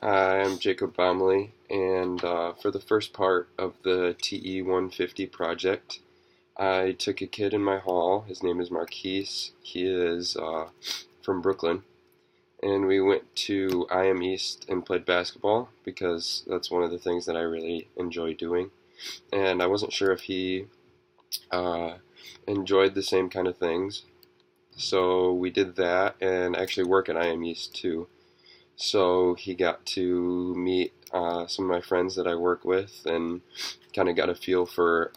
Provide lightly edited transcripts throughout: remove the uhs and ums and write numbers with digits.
Hi, I'm Jacob Baumley, and for the first part of the TE 150 project, I took a kid in my hall. His name is Marquise. He is from Brooklyn, and we went to IM East and played basketball because that's one of the things that I really enjoy doing. And I wasn't sure if he uh, enjoyed the same kind of things, so we did that and actually work at IM East too. So he got to meet some of my friends that I work with and kind of got a feel for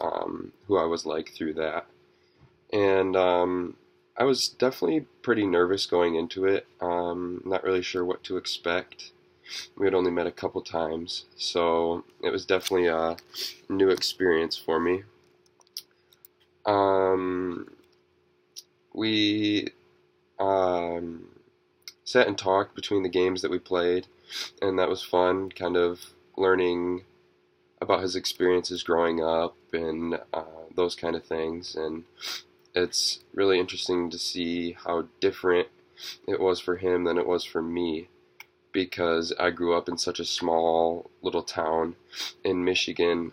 who I was like through that. And I was definitely pretty nervous going into it, not really sure what to expect. We had only met a couple times, so it was definitely a new experience for me. Um, we um, sat and talked between the games that we played, and that was fun, kind of learning about his experiences growing up and those kind of things. And it's really interesting to see how different it was for him than it was for me because I grew up in such a small little town in Michigan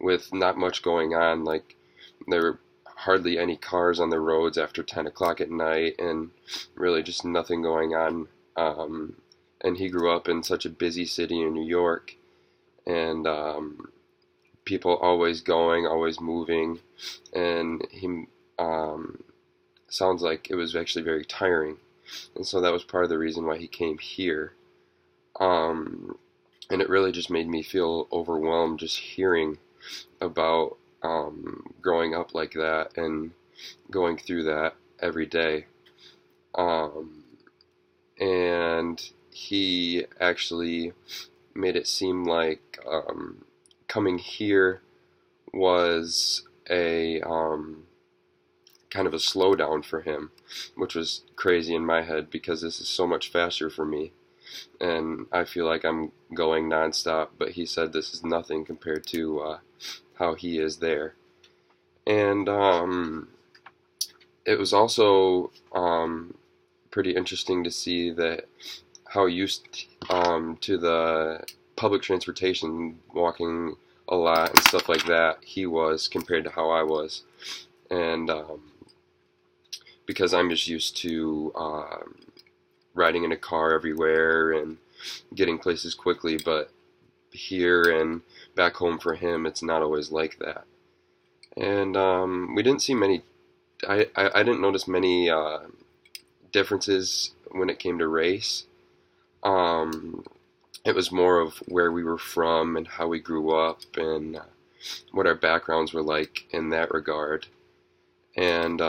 with not much going on. Like, there were hardly any cars on the roads after 10 o'clock at night and really just nothing going on. Um, and he grew up in such a busy city in New York, and people always going, always moving, and he um, sounds like it was actually very tiring. And so that was part of the reason why he came here. Um, and it really just made me feel overwhelmed just hearing about growing up like that and going through that every day. Um, and he actually made it seem like coming here was a kind of a slowdown for him, which was crazy in my head because this is so much faster for me. And I feel like I'm going nonstop, but he said this is nothing compared to how he is there. And it was also pretty interesting to see that how used to the public transportation, walking a lot and stuff like that, he was compared to how I was. And because I'm just used to riding in a car everywhere and getting places quickly, but here and back home for him, it's not always like that. And we didn't see many. I didn't notice many differences when it came to race. Um, it was more of where we were from and how we grew up and what our backgrounds were like in that regard. And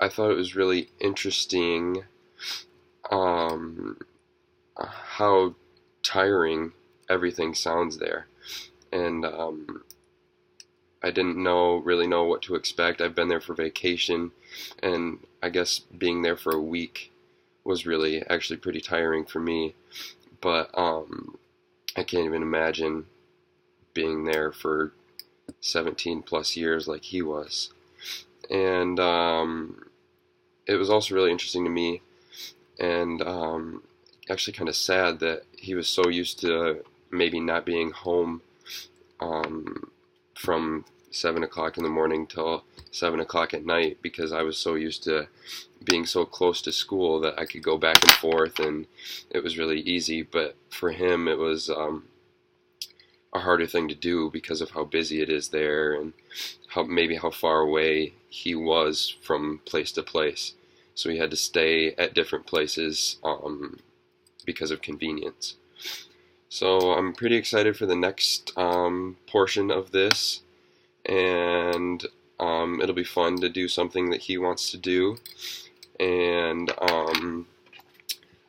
I thought it was really interesting um, how tiring everything sounds there. And I didn't really know what to expect. I've been there for vacation, and I guess being there for a week was really actually pretty tiring for me. But I can't even imagine being there for 17 plus years like he was. And it was also really interesting to me and actually kind of sad that he was so used to maybe not being home um, from 7 o'clock in the morning till 7 o'clock at night because I was so used to being so close to school that I could go back and forth and it was really easy. But for him, it was a harder thing to do because of how busy it is there and how far away he was from place to place. So he had to stay at different places because of convenience. So I'm pretty excited for the next portion of this, and it'll be fun to do something that he wants to do, and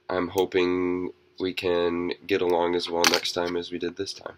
I'm hoping we can get along as well next time as we did this time.